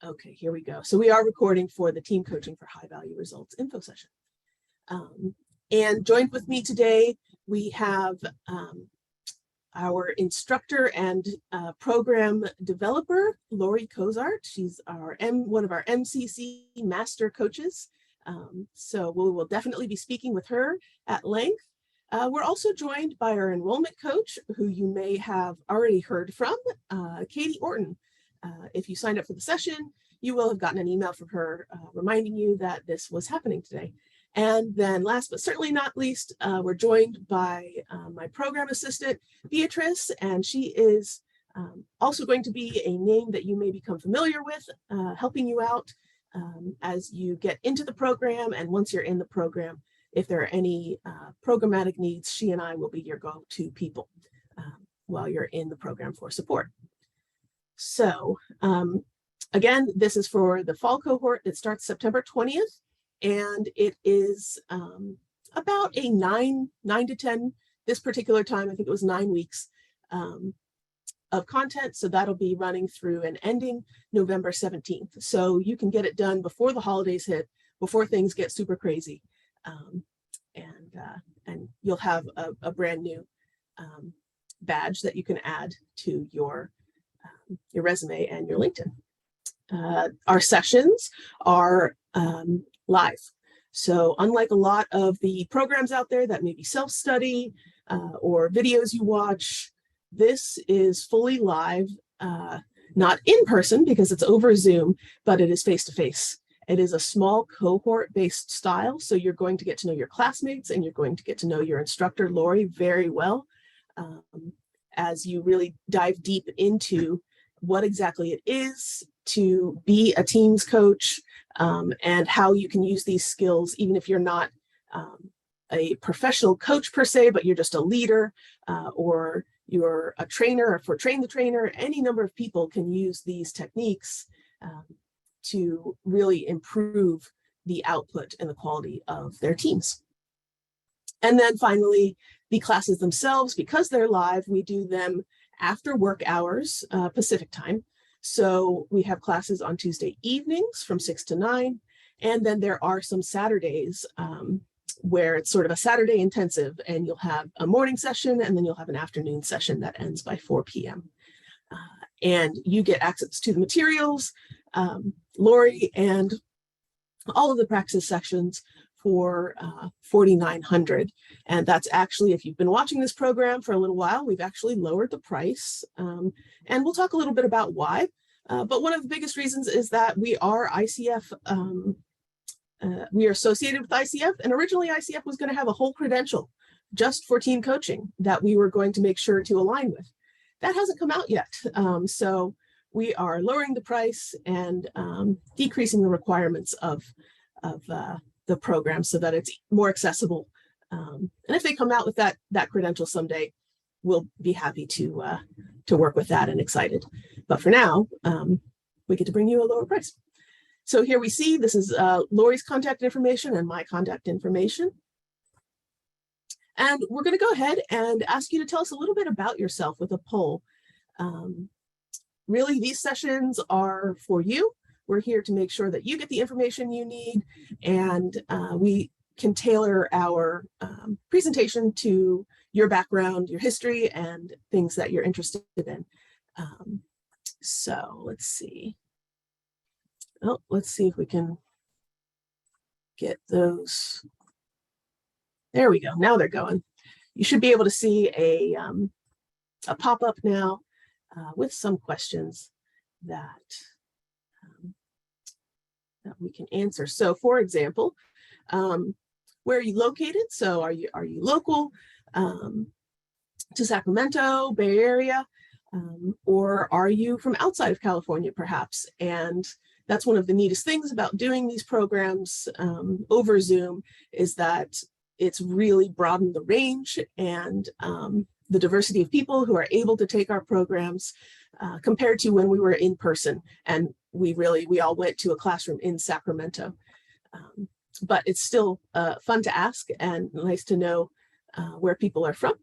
Okay, here we go. So we are recording for the Team Coaching for High Value Results info session. And joined with me today, we have our instructor and program developer, Lori Cozart. She's one of our MCC master coaches. So we will definitely be speaking with her at length. We're also joined by our enrollment coach, who you may have already heard from, Katie Orton. If you signed up for the session, you will have gotten an email from her reminding you that this was happening today. And then last but certainly not least, we're joined by my program assistant, Beatrice, and she is also going to be a name that you may become familiar with, helping you out as you get into the program. And once you're in the program, if there are any programmatic needs, she and I will be your go-to people while you're in the program for support. So again, this is for the fall cohort that starts September 20th, and it is about a 9 to 10, this particular time, I think it was 9 weeks of content. So that'll be running through and ending November 17th. So you can get it done before the holidays hit, before things get super crazy. And you'll have a brand new badge that you can add to your resume and your LinkedIn. Our sessions are live. So unlike a lot of the programs out there that may be self-study or videos you watch, this is fully live, not in person because it's over Zoom, but it is face-to-face. It is a small cohort-based style, so you're going to get to know your classmates and you're going to get to know your instructor, Lori, very well as you really dive deep into what exactly it is to be a teams coach and how you can use these skills, even if you're not a professional coach per se, but you're just a leader or you're a trainer, or for Train the Trainer. Any number of people can use these techniques to really improve the output and the quality of their teams. And then finally, the classes themselves, because they're live, we do them after work hours, Pacific time. So we have classes on Tuesday evenings from 6 to 9. And then there are some Saturdays where it's sort of a Saturday intensive, and you'll have a morning session and then you'll have an afternoon session that ends by 4 p.m. And you get access to the materials, Lori, and all of the practice sections for $4,900. And that's actually, if you've been watching this program for a little while, we've actually lowered the price. And we'll talk a little bit about why. But one of the biggest reasons is that we are ICF, we are associated with ICF. And originally ICF was going to have a whole credential just for team coaching that we were going to make sure to align with. That hasn't come out yet. So we are lowering the price and decreasing the requirements of the program so that it's more accessible. And if they come out with that credential someday, we'll be happy to work with that and excited. But for now, we get to bring you a lower price. So here we see, this is Lori's contact information and my contact information. And we're going to go ahead and ask you to tell us a little bit about yourself with a poll. Really, these sessions are for you. We're here to make sure that you get the information you need, and we can tailor our presentation to your background, your history, and things that you're interested in. So let's see. Oh, let's see if we can get those. There we go. Now they're going. You should be able to see a pop-up now with some questions that we can answer. So, for example, where are you located? So, are you local to Sacramento, Bay Area, or are you from outside of California, perhaps? And that's one of the neatest things about doing these programs over Zoom is that it's really broadened the range and the diversity of people who are able to take our programs compared to when we were in person. And we all went to a classroom in Sacramento. But it's still fun to ask and nice to know where people are from.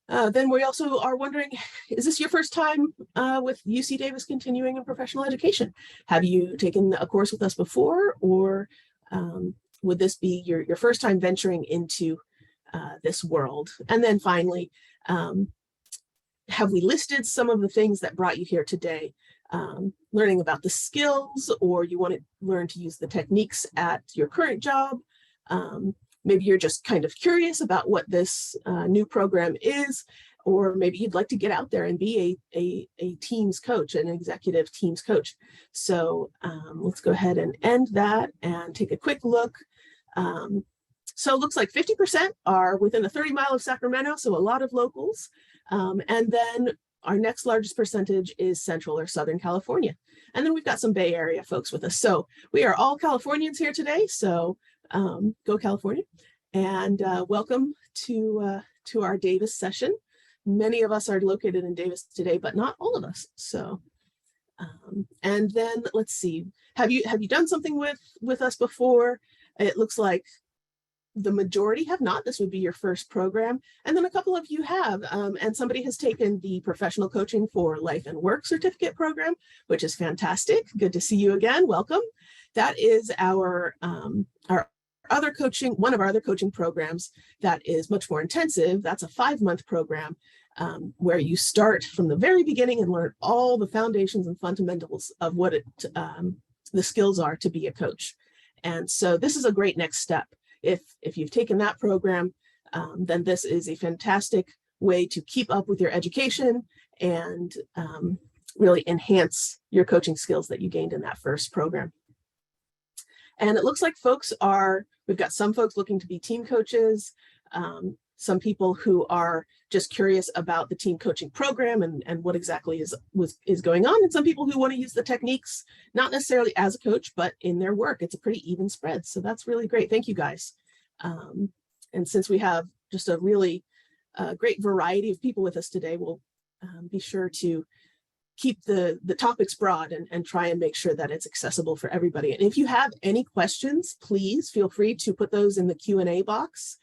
Then we also are wondering, is this your first time with UC Davis Continuing in Professional Education? Have you taken a course with us before, or would this be your first time venturing into this world? And then finally, have we listed some of the things that brought you here today? Learning about the skills, or you want to learn to use the techniques at your current job. Maybe you're just kind of curious about what this new program is, or maybe you'd like to get out there and be a teams coach, an executive teams coach. So let's go ahead and end that and take a quick look. So it looks like 50% are within a 30-mile of Sacramento, so a lot of locals. And then our next largest percentage is Central or Southern California. And then we've got some Bay Area folks with us. So we are all Californians here today. So go California, and welcome to our Davis session. Many of us are located in Davis today, but not all of us. So, and then let's see, have you done something with us before? It looks like the majority have not. This would be your first program. And then a couple of you have, and somebody has taken the Professional Coaching for Life and Work certificate program, which is fantastic. Good to see you again. Welcome. That is our other coaching, one of our other coaching programs that is much more intensive. That's a 5-month program where you start from the very beginning and learn all the foundations and fundamentals of what the skills are to be a coach. And so this is a great next step. If you've taken that program, then this is a fantastic way to keep up with your education and really enhance your coaching skills that you gained in that first program. And it looks like we've got some folks looking to be team coaches, some people who are just curious about the team coaching program and what exactly is going on, and some people who want to use the techniques, not necessarily as a coach, but in their work. It's a pretty even spread. So that's really great. Thank you, guys. And since we have just a really great variety of people with us today, we'll be sure to keep the topics broad and try and make sure that it's accessible for everybody. And if you have any questions, please feel free to put those in the Q&A box,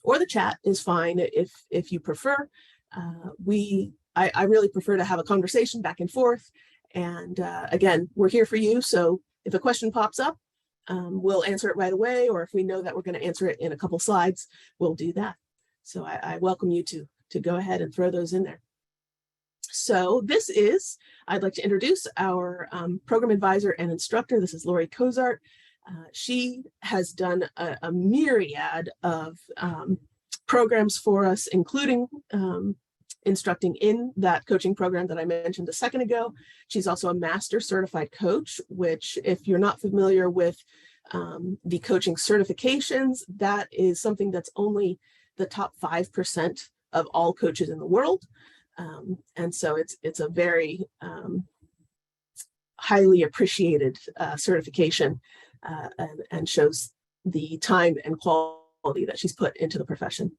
or the chat is fine if you prefer. I really prefer to have a conversation back and forth. And again, we're here for you. So if a question pops up, we'll answer it right away. Or if we know that we're going to answer it in a couple slides, we'll do that. So I welcome you to go ahead and throw those in there. So I'd like to introduce our program advisor and instructor. This is Lori Cozart. She has done a myriad of programs for us, including instructing in that coaching program that I mentioned a second ago. She's also a master certified coach, which, if you're not familiar with the coaching certifications, that is something that's only the top 5% of all coaches in the world. And so it's a very highly appreciated certification, and shows the time and quality that she's put into the profession.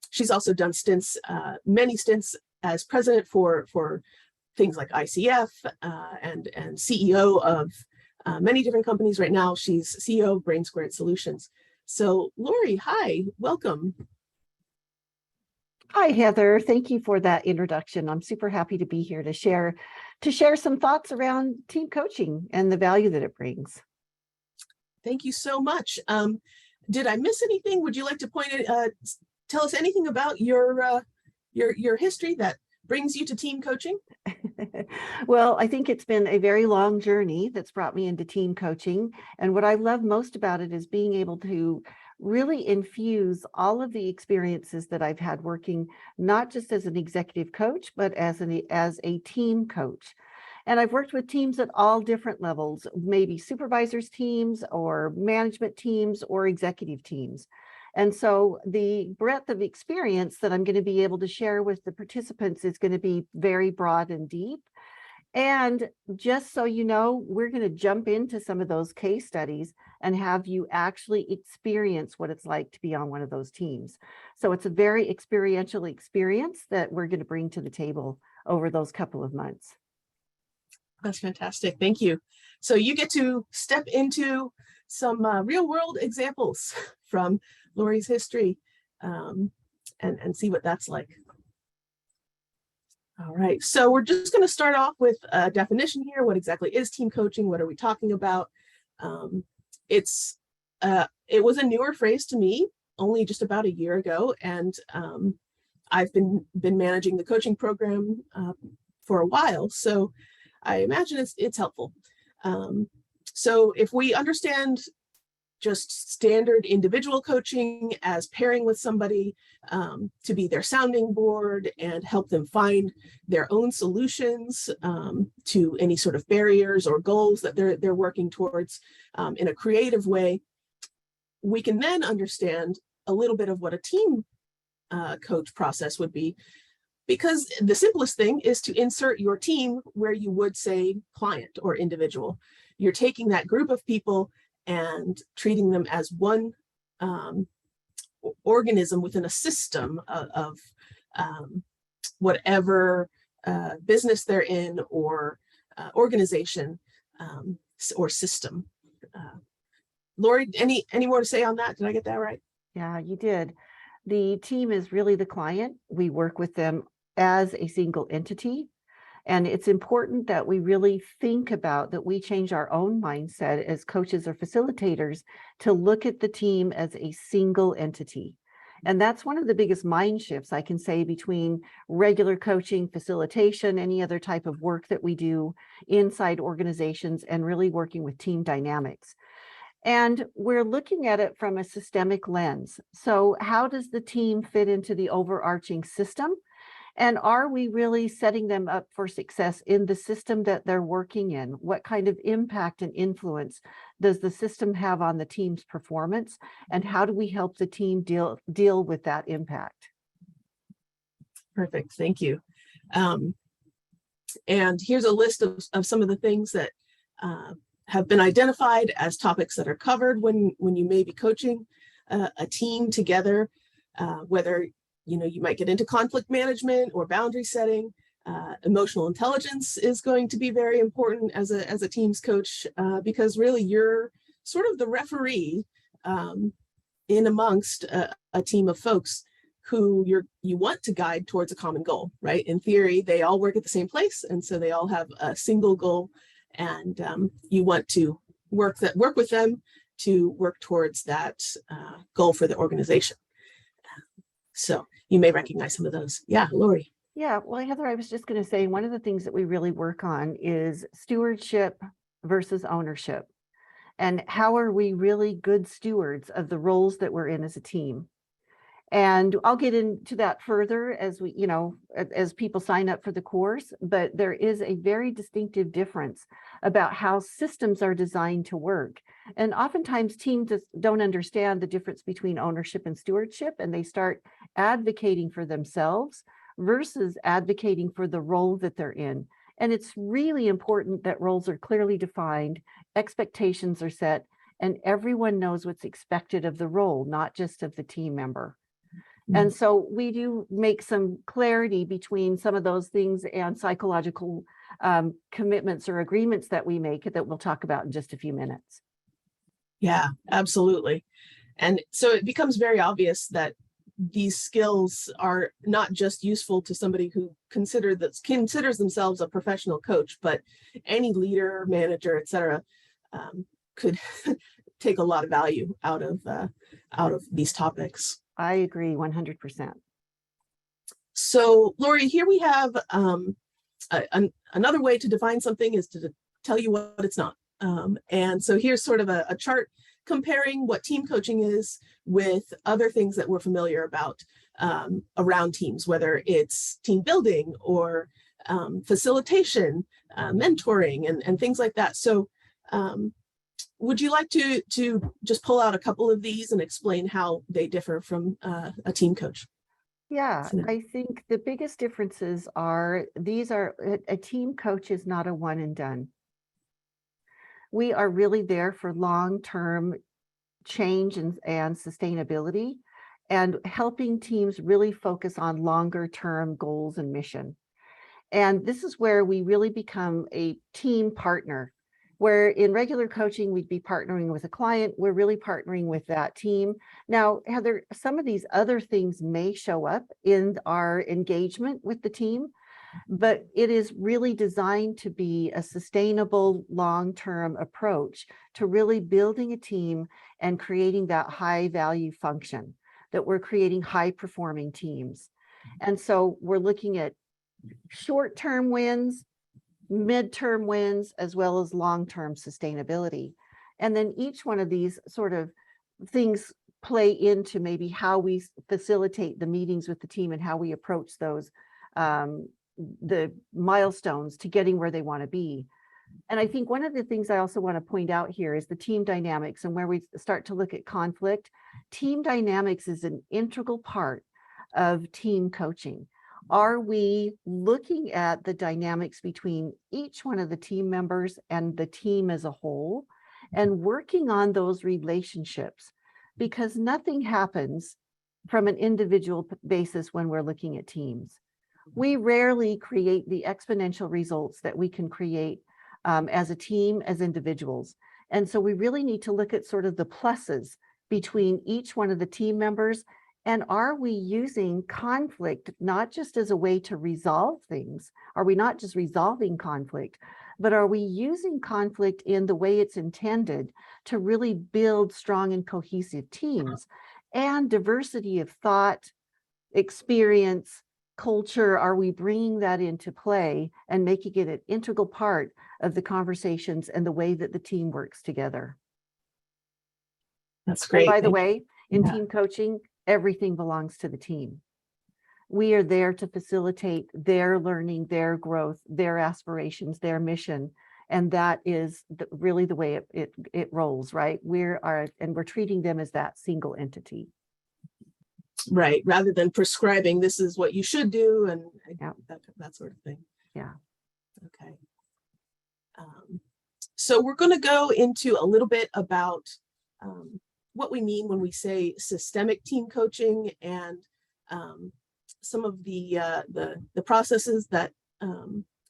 She's also done many stints as president for things like ICF and CEO of many different companies. Right now, she's CEO of Brain Squared Solutions. So Lori, hi, welcome. Hi, Heather. Thank you for that introduction. I'm super happy to be here to share some thoughts around team coaching and the value that it brings. Thank you so much. Did I miss anything? Would you like to tell us anything about your history that brings you to team coaching? Well, I think it's been a very long journey that's brought me into team coaching. And what I love most about it is being able to really infuse all of the experiences that I've had working, not just as an executive coach, but as a team coach. And I've worked with teams at all different levels, maybe supervisors teams or management teams or executive teams. And so the breadth of experience that I'm going to be able to share with the participants is going to be very broad and deep. And just so you know, we're going to jump into some of those case studies and have you actually experience what it's like to be on one of those teams. So it's a very experiential experience that we're going to bring to the table over those couple of months. That's fantastic. Thank you. So you get to step into some real world examples from Lori's history. and see what that's like. All right, so we're just going to start off with a definition here. What exactly is team coaching? What are we talking about? It was a newer phrase to me, only just about a year ago, and I've been managing the coaching program for a while, so I imagine it's helpful. So if we understand just standard individual coaching as pairing with somebody to be their sounding board and help them find their own solutions to any sort of barriers or goals that they're working towards in a creative way, we can then understand a little bit of what a team coach process would be, because the simplest thing is to insert your team where you would say client or individual. You're taking that group of people and treating them as one organism within a system of whatever business they're in or organization or system. Lori, any more to say on that? Did I get that right? Yeah, you did. The team is really the client. We work with them as a single entity. And it's important that we really think about that we change our own mindset as coaches or facilitators to look at the team as a single entity. And that's one of the biggest mind shifts I can say between regular coaching, facilitation, any other type of work that we do inside organizations, and really working with team dynamics. And we're looking at it from a systemic lens. So how does the team fit into the overarching system? And are we really setting them up for success in the system that they're working in? What kind of impact and influence does the system have on the team's performance? And how do we help the team deal with that impact? Perfect, thank you. And here's a list of some of the things that have been identified as topics that are covered when you may be coaching a team together, whether you might get into conflict management or boundary setting. Emotional intelligence is going to be very important as a team's coach, because really you're sort of the referee in amongst a team of folks who you want to guide towards a common goal, right? In theory, they all work at the same place, and so they all have a single goal, and you want to work with them to work towards that goal for the organization. So you may recognize some of those. Yeah, Lori. Yeah, well, Heather, I was just going to say, one of the things that we really work on is stewardship versus ownership. And how are we really good stewards of the roles that we're in as a team? And I'll get into that further as as people sign up for the course, but there is a very distinctive difference about how systems are designed to work. And oftentimes teams just don't understand the difference between ownership and stewardship, and they start advocating for themselves versus advocating for the role that they're in. And it's really important that roles are clearly defined, expectations are set, and everyone knows what's expected of the role, not just of the team member. And so we do make some clarity between some of those things and psychological commitments or agreements that we make that we'll talk about in just a few minutes. Yeah, absolutely. And so it becomes very obvious that these skills are not just useful to somebody who considers themselves a professional coach, but any leader, manager, etc., could take a lot of value out of these topics. I agree 100%. So, Lori, here we have another way to define something is to tell you what it's not. And so here's sort of a chart comparing what team coaching is with other things that we're familiar about around teams, whether it's team building or facilitation, mentoring, and things like that. So would you like to just pull out a couple of these and explain how they differ from a team coach? Yeah, I think the biggest differences are a team coach is not a one and done. We are really there for long-term change and sustainability, and helping teams really focus on longer-term goals and mission. And this is where we really become a team partner. Where in regular coaching, we'd be partnering with a client, we're really partnering with that team. Now, Heather, some of these other things may show up in our engagement with the team, but it is really designed to be a sustainable long-term approach to really building a team and creating that high value function, that we're creating high performing teams. And so we're looking at short-term wins, midterm wins, as well as long-term sustainability. And then each one of these sort of things play into maybe how we facilitate the meetings with the team and how we approach those the milestones to getting where they want to be. And I think one of the things I also want to point out here is the team dynamics, and where we start to look at conflict. Team dynamics is an integral part of team coaching. Are we looking at the dynamics between each one of the team members and the team as a whole, and working on those relationships? Because nothing happens from an individual basis when we're looking at teams. We rarely create the exponential results that we can create as a team, as individuals. And so we really need to look at sort of the pluses between each one of the team members. And are we using conflict not just as a way to resolve things? Are we not just resolving conflict, but are we using conflict in the way it's intended to really build strong and cohesive teams? And diversity of thought, experience, culture, are we bringing that into play and making it an integral part of the conversations and the way that the team works together? That's great. And by the way, in Yeah. team coaching, everything belongs to the team. We are there to facilitate their learning, their growth, their aspirations, their mission. And that is really the way it rolls, right? We're treating them as that single entity. Right, rather than prescribing this is what you should do and Yeah. that sort of thing. Yeah. Okay. So we're going to go into a little bit about what we mean when we say systemic team coaching, and some of the processes that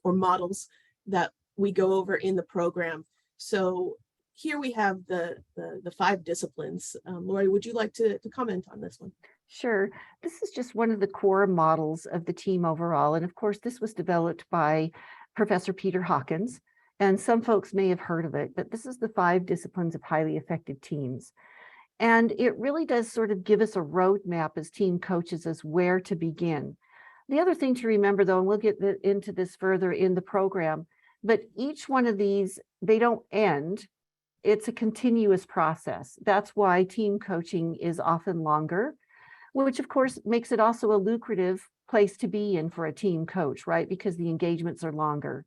or models that we go over in the program. So here we have the 5 disciplines. Lori, would you like to comment on this one? Sure. This is just one of the core models of the team overall. And of course, this was developed by Professor Peter Hawkins. And some folks may have heard of it, but this is the 5 disciplines of highly effective teams. And it really does sort of give us a roadmap as team coaches as where to begin. The other thing to remember, though, and we'll get into this further in the program, but each one of these, they don't end. It's a continuous process. That's why team coaching is often longer, which of course makes it also a lucrative place to be in for a team coach, right? Because the engagements are longer.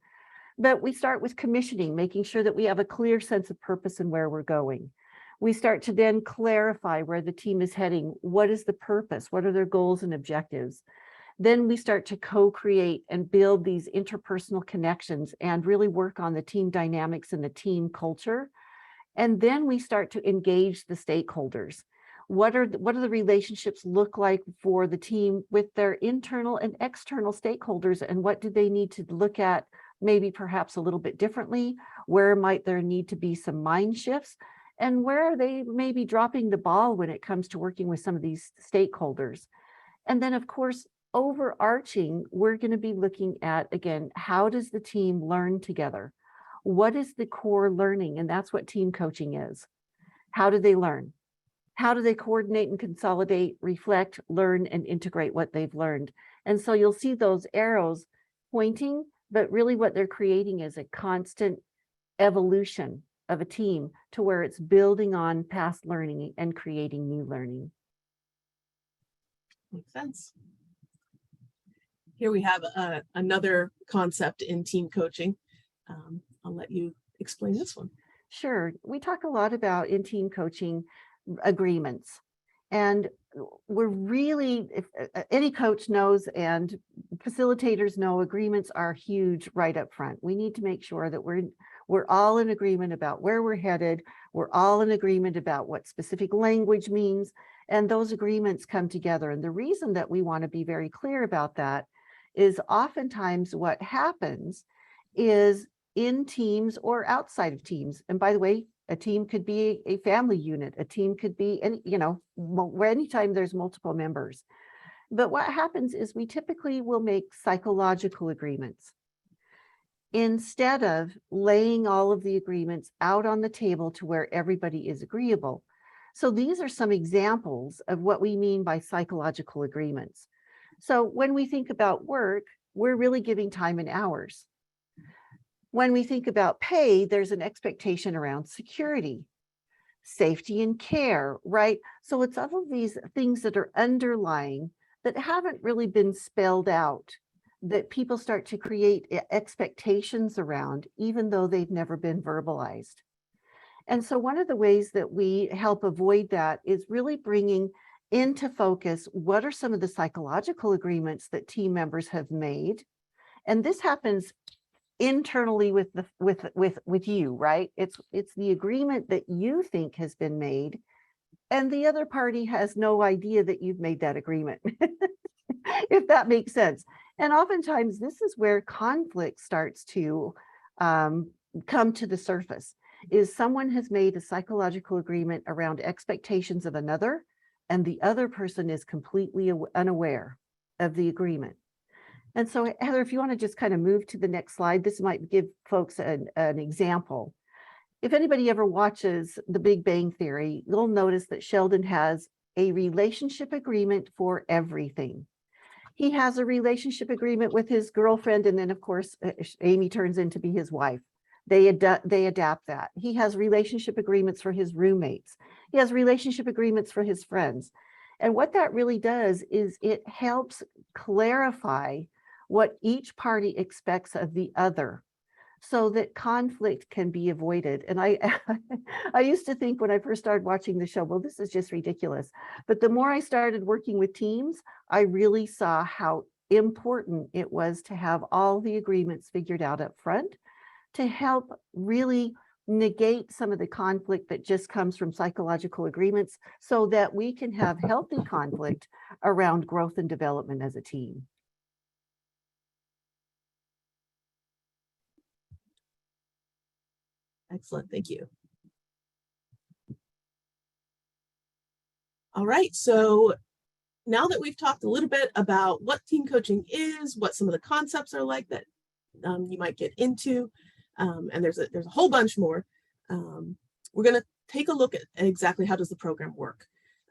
But we start with commissioning, making sure that we have a clear sense of purpose and where we're going. We start to then clarify where the team is heading. What is the purpose? What are their goals and objectives? Then we start to co-create and build these interpersonal connections and really work on the team dynamics and the team culture. And then we start to engage the stakeholders. What do the relationships look like for the team with their internal and external stakeholders, and what do they need to look at maybe perhaps a little bit differently? Where might there need to be some mind shifts, and where are they maybe dropping the ball when it comes to working with some of these stakeholders? And then of course, overarching, we're going to be looking at, again, how does the team learn together? What is the core learning? And that's what team coaching is. How do they learn? How do they coordinate and consolidate, reflect, learn, and integrate what they've learned? And so you'll see those arrows pointing, but really what they're creating is a constant evolution of a team to where it's building on past learning and creating new learning. Makes sense. Here we have another concept in team coaching. I'll let you explain this one. Sure. We talk a lot about in team coaching agreements. And we're really, if any coach knows and facilitators know, agreements are huge right up front. We need to make sure that we're all in agreement about where we're headed. We're all in agreement about what specific language means, and those agreements come together. And the reason that we want to be very clear about that is oftentimes what happens is in teams or outside of teams. And by the way, a team could be a family unit, a team could be, any, where anytime there's multiple members. But what happens is we typically will make psychological agreements instead of laying all of the agreements out on the table to where everybody is agreeable. So these are some examples of what we mean by psychological agreements. So when we think about work, we're really giving time and hours. When we think about pay, there's an expectation around security, safety and care, right? So it's all of these things that are underlying that haven't really been spelled out, that people start to create expectations around, even though they've never been verbalized. And so one of the ways that we help avoid that is really bringing into focus what are some of the psychological agreements that team members have made. And this happens internally with you, right? It's the agreement that you think has been made, and the other party has no idea that you've made that agreement, if that makes sense. And oftentimes this is where conflict starts to come to the surface, is someone has made a psychological agreement around expectations of another, and the other person is completely unaware of the agreement. And so, Heather, if you want to just kind of move to the next slide, this might give folks an example. If anybody ever watches The Big Bang Theory, you'll notice that Sheldon has a relationship agreement for everything. He has a relationship agreement with his girlfriend, and then, of course, Amy turns in to be his wife. They adapt that. He has relationship agreements for his roommates. He has relationship agreements for his friends. And what that really does is it helps clarify what each party expects of the other, so that conflict can be avoided. And I used to think when I first started watching the show, well, this is just ridiculous. But the more I started working with teams, I really saw how important it was to have all the agreements figured out up front to help really negate some of the conflict that just comes from psychological agreements, so that we can have healthy conflict around growth and development as a team. Excellent, thank you. All right, so now that we've talked a little bit about what team coaching is, what some of the concepts are like that you might get into, and there's a whole bunch more, we're going to take a look at exactly how does the program work,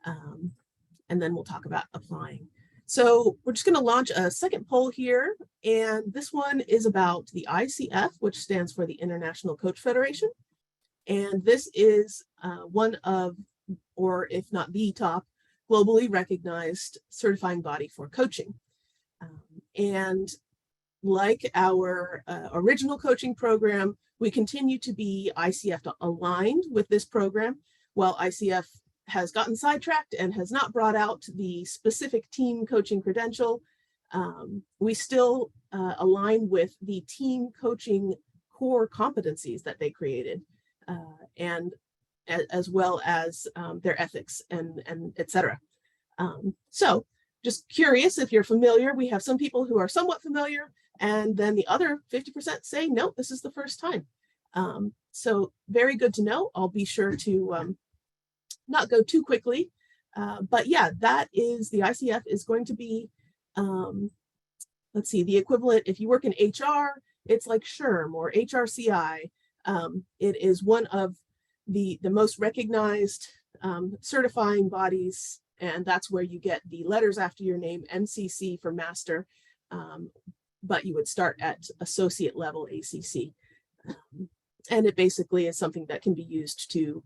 and then we'll talk about applying. So we're just going to launch a second poll here, and this one is about the ICF, which stands for the International Coach Federation. And this is one of, or if not the top, globally recognized certifying body for coaching. And like our original coaching program, we continue to be ICF aligned with this program. While ICF has gotten sidetracked and has not brought out the specific team coaching credential, we still align with the team coaching core competencies that they created, and as well as their ethics and et cetera. So just curious if you're familiar. We have some people who are somewhat familiar, and then the other 50% say, no, this is the first time. So very good to know. I'll be sure to not go too quickly. But yeah, that is, the ICF is going to be, let's see, the equivalent, if you work in HR, it's like SHRM or HRCI. It is one of the most recognized certifying bodies, and that's where you get the letters after your name, MCC for master, but you would start at associate level ACC. And it basically is something that can be used to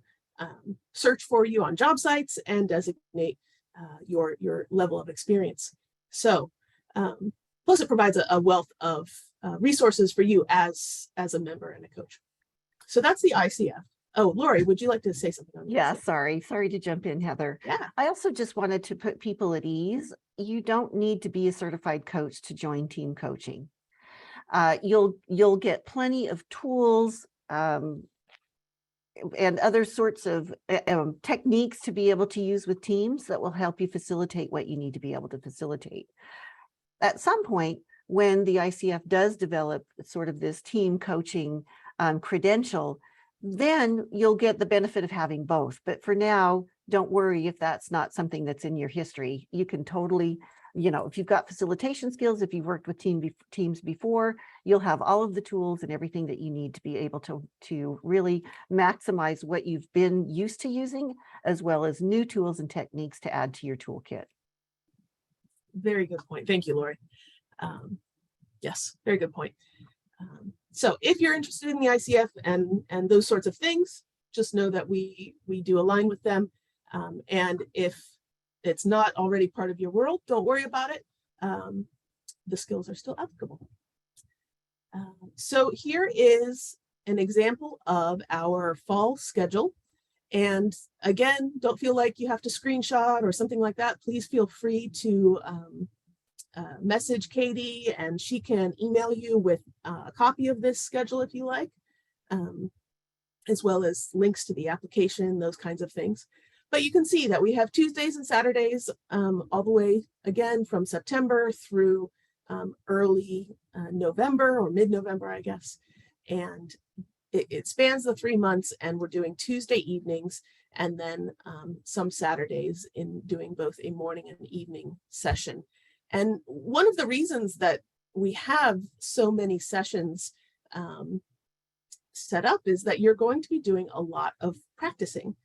search for you on job sites and designate your level of experience. So plus it provides a wealth of resources for you as a member and a coach. So that's the ICF. Oh, Lori, would you like to say something on that? Yeah, sorry to jump in, Heather. Yeah. I also just wanted to put people at ease. You don't need to be a certified coach to join team coaching. You'll get plenty of tools and other sorts of techniques to be able to use with teams that will help you facilitate what you need to be able to facilitate. At some point, when the ICF does develop sort of this team coaching credential, then you'll get the benefit of having both. But for now, don't worry if that's not something that's in your history. You can totally, if you've got facilitation skills, if you've worked with teams before, you'll have all of the tools and everything that you need to be able to really maximize what you've been used to using, as well as new tools and techniques to add to your toolkit. Very good point. Thank you, Lori. Yes, very good point. So if you're interested in the ICF and those sorts of things, just know that we do align with them. And if it's not already part of your world, don't worry about it. The skills are still applicable. So here is an example of our fall schedule. And again, don't feel like you have to screenshot or something like that. Please feel free to message Katie, and she can email you with a copy of this schedule if you like, as well as links to the application, those kinds of things. But you can see that we have Tuesdays and Saturdays all the way, again, from September through early November or mid-November, I guess. And it spans the 3 months, and we're doing Tuesday evenings and then some Saturdays in doing both a morning and evening session. And one of the reasons that we have so many sessions set up is that you're going to be doing a lot of practicing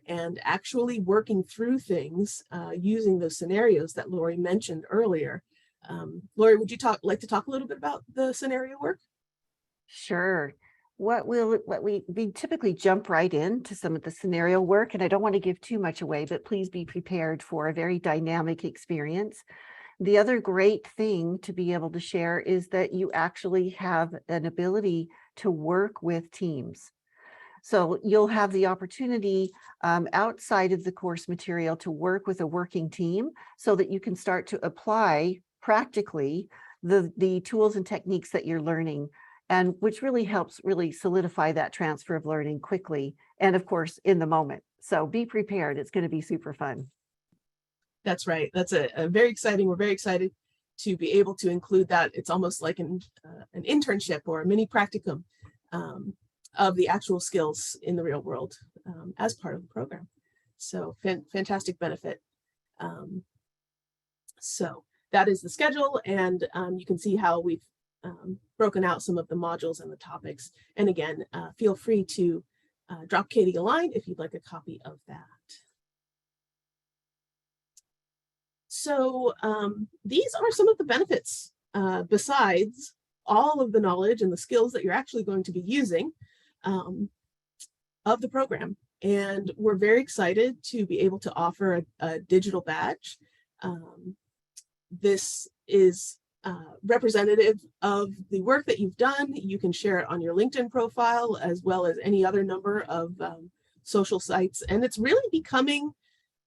and actually working through things using those scenarios that Lori mentioned earlier. Lori, would you like to talk a little bit about the scenario work? Sure. We typically jump right into some of the scenario work, and I don't want to give too much away, but please be prepared for a very dynamic experience. The other great thing to be able to share is that you actually have an ability to work with teams. So you'll have the opportunity outside of the course material to work with a working team so that you can start to apply practically the tools and techniques that you're learning, and which really helps really solidify that transfer of learning quickly and, of course, in the moment. So be prepared. It's going to be super fun. That's right. That's a very exciting. We're very excited to be able to include that. It's almost like an internship or a mini practicum of the actual skills in the real world as part of the program. So fantastic benefit. So that is the schedule, and you can see how we've broken out some of the modules and the topics. And again, feel free to drop Katie a line if you'd like a copy of that. So these are some of the benefits besides all of the knowledge and the skills that you're actually going to be using of the program. And we're very excited to be able to offer a digital badge. This is representative of the work that you've done. You can share it on your LinkedIn profile as well as any other number of social sites. And it's really becoming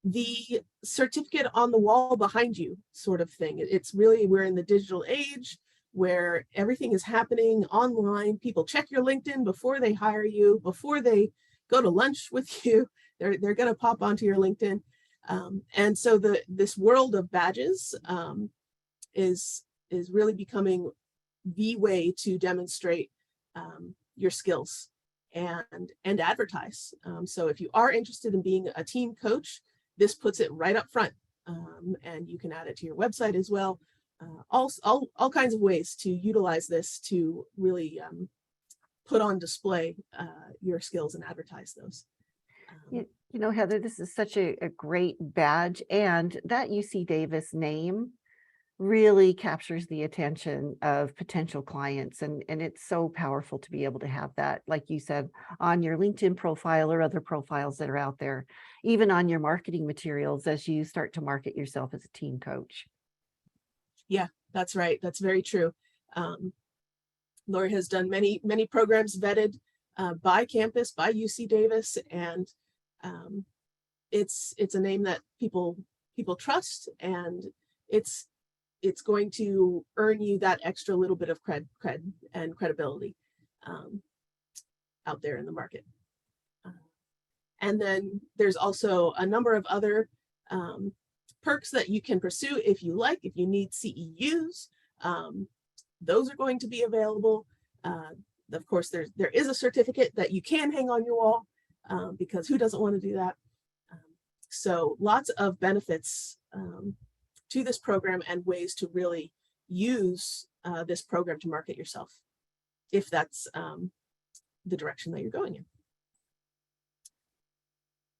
the certificate on the wall behind you sort of thing. It's really, we're in the digital age where everything is happening online. People check your LinkedIn before they hire you, before they go to lunch with you. They're going to pop onto your LinkedIn. And so this world of badges is really becoming the way to demonstrate your skills and advertise. So if you are interested in being a team coach, this puts it right up front, and you can add it to your website as well. All kinds of ways to utilize this to really put on display your skills and advertise those. Heather, this is such a great badge, and that UC Davis name really captures the attention of potential clients, and it's so powerful to be able to have that, like you said, on your LinkedIn profile or other profiles that are out there, even on your marketing materials as you start to market yourself as a team coach. Yeah, that's right. That's very true. Lori has done many programs vetted by campus, by UC Davis, and it's a name that people trust, and it's going to earn you that extra little bit of cred and credibility out there in the market. And then there's also a number of other perks that you can pursue if you like. If you need CEUs, Those are going to be available. Of course, there is a certificate that you can hang on your wall, because who doesn't want to do that? So lots of benefits to this program, and ways to really use this program to market yourself, if that's the direction that you're going in.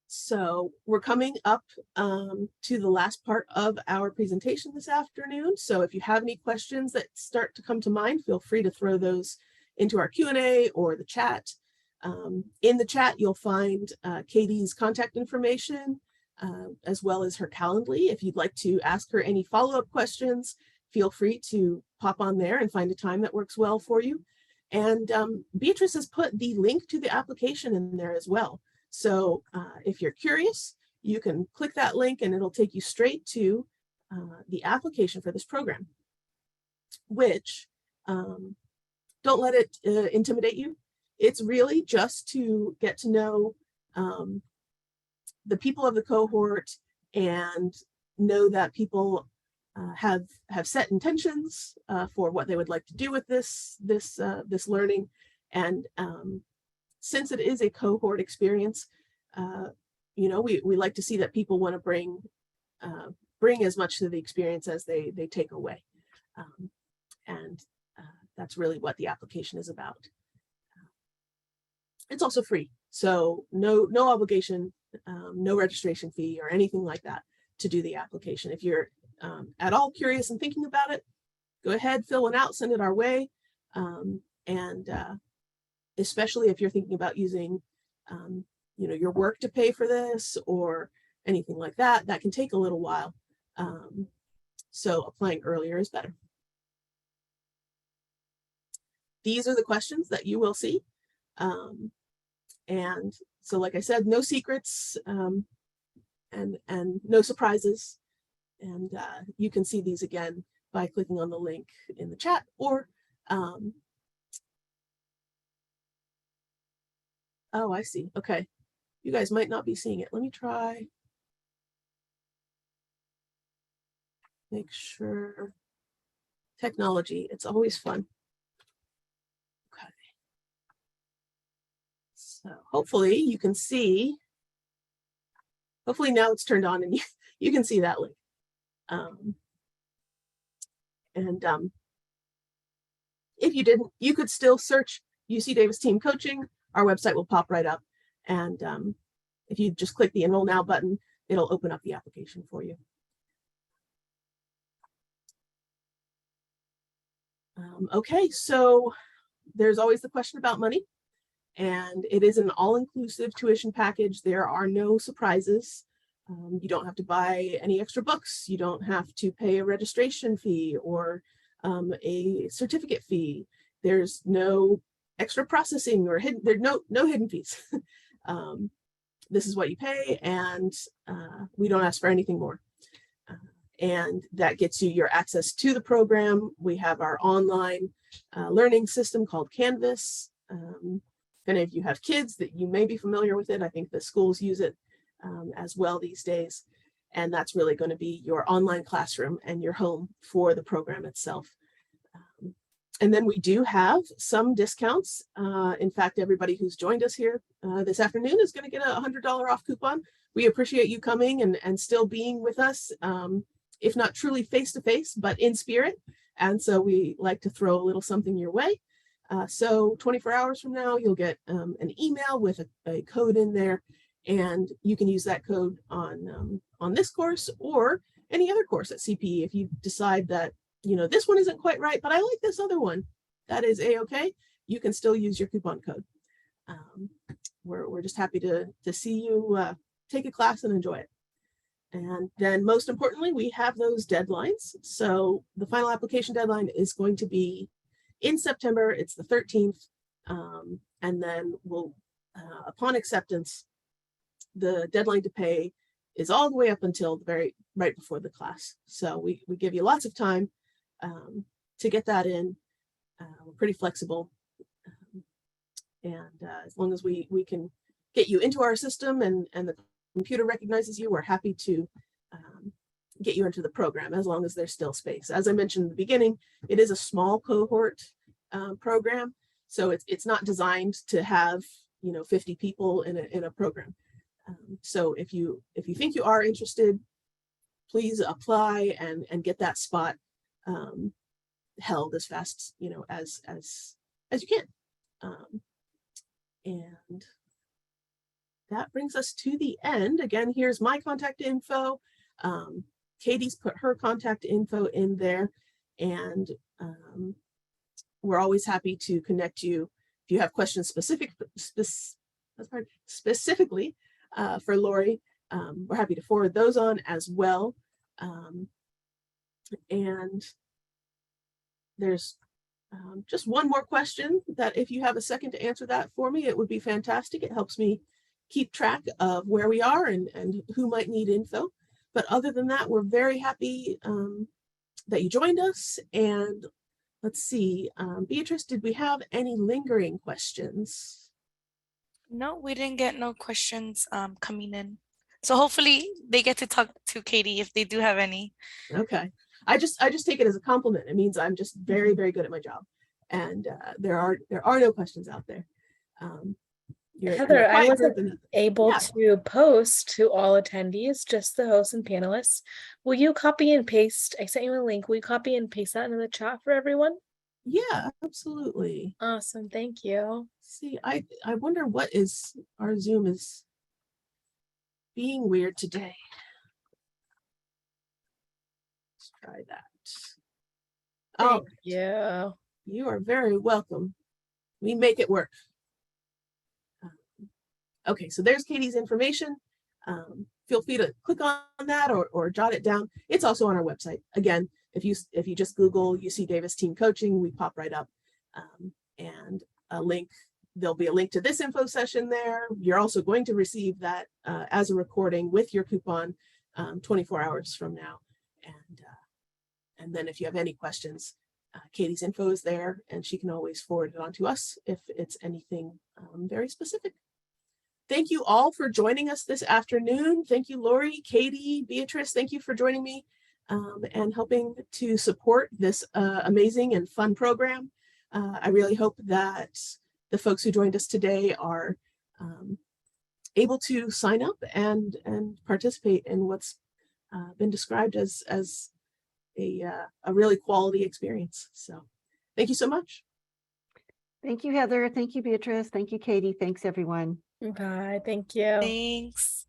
So we're coming up to the last part of our presentation this afternoon. So if you have any questions that start to come to mind, feel free to throw those into our Q&A or the chat. In the chat, you'll find Katie's contact information, as well as her Calendly. If you'd like to ask her any follow-up questions, feel free to pop on there and find a time that works well for you. And Beatrice has put the link to the application in there as well. So if you're curious, you can click that link and it'll take you straight to the application for this program, which don't let it intimidate you. It's really just to get to know the people of the cohort, and know that people have set intentions for what they would like to do with this learning. And since it is a cohort experience, we like to see that people want to bring as much to the experience as they take away. And that's really what the application is about. It's also free, so no obligation, no registration fee or anything like that to do the application. If you're at all curious and thinking about it, go ahead, fill one out, send it our way. And especially if you're thinking about using your work to pay for this or anything like that, that can take a little while. So applying earlier is better. These are the questions that you will see. And so, like I said, no secrets and no surprises. And you can see these again by clicking on the link in the chat, or oh, I see. Okay. You guys might not be seeing it. Let me try. Make sure. Technology, it's always fun. Okay. So hopefully you can see. Hopefully now it's turned on and you can see that link. If you didn't, you could still search UC Davis Team Coaching. Our website will pop right up. And if you just click the Enroll Now button, it'll open up the application for you. Okay, so there's always the question about money, and it is an all-inclusive tuition package. There are no surprises. You don't have to buy any extra books. You don't have to pay a registration fee or a certificate fee. There's no extra processing or hidden. There's no hidden fees. This is what you pay, and we don't ask for anything more. And that gets you your access to the program. We have our online learning system called Canvas. If any of you have kids, that you may be familiar with it. I think the schools use it as well these days. And that's really going to be your online classroom and your home for the program itself. And then we do have some discounts. In fact, everybody who's joined us here this afternoon is going to get a $100 off coupon. We appreciate you coming and still being with us, if not truly face-to-face, but in spirit. And so we like to throw a little something your way. So 24 hours from now, you'll get an email with a code in there, and you can use that code on this course or any other course at CPE. If you decide that, this one isn't quite right, but I like this other one, that is a-okay. You can still use your coupon code. We're just happy to see you take a class and enjoy it. And then most importantly, we have those deadlines. So the final application deadline is going to be in September. It's the 13th. And then we'll, upon acceptance, the deadline to pay is all the way up until the right before the class. So we give you lots of time to get that in. We're pretty flexible. And as long as we can get you into our system and the computer recognizes you, we're happy to get you into the program as long as there's still space. As I mentioned in the beginning, it is a small cohort program, so it's not designed to have 50 people in a program. So if you think you are interested, please apply and get that spot held as fast as you can. And that brings us to the end. Again, here's my contact info. Katie's put her contact info in there, and we're always happy to connect you if you have questions specifically for Lori. We're happy to forward those on as well. And there's just one more question that if you have a second to answer that for me, it would be fantastic. It helps me keep track of where we are and who might need info. But other than that, we're very happy that you joined us. And let's see, Beatrice, did we have any lingering questions? No, we didn't get no questions coming in. So hopefully they get to talk to Katie if they do have any. Okay. I just take it as a compliment. It means I'm just very, very good at my job. And there are no questions out there. Heather, I wasn't able Yeah. to post to all attendees, just the hosts and panelists. Will you copy and paste? I sent you a link. Will you copy and paste that into the chat for everyone? Yeah, absolutely. Awesome. Thank you. See, I wonder what is our Zoom is being weird today. Let's try that. Thank you. You are very welcome. We make it work. Okay, so there's Katie's information. Feel free to click on that or jot it down. It's also on our website. Again, if you just Google UC Davis Team Coaching, we pop right up. And a link, there'll be a link to this info session there. You're also going to receive that as a recording with your coupon 24 hours from now. And then if you have any questions, Katie's info is there and she can always forward it on to us if it's anything very specific. Thank you all for joining us this afternoon. Thank you, Lori, Katie, Beatrice. Thank you for joining me and helping to support this amazing and fun program. I really hope that the folks who joined us today are able to sign up and participate in what's been described as a really quality experience. So thank you so much. Thank you, Heather. Thank you, Beatrice. Thank you, Katie. Thanks, everyone. Bye. Thank you. Thanks.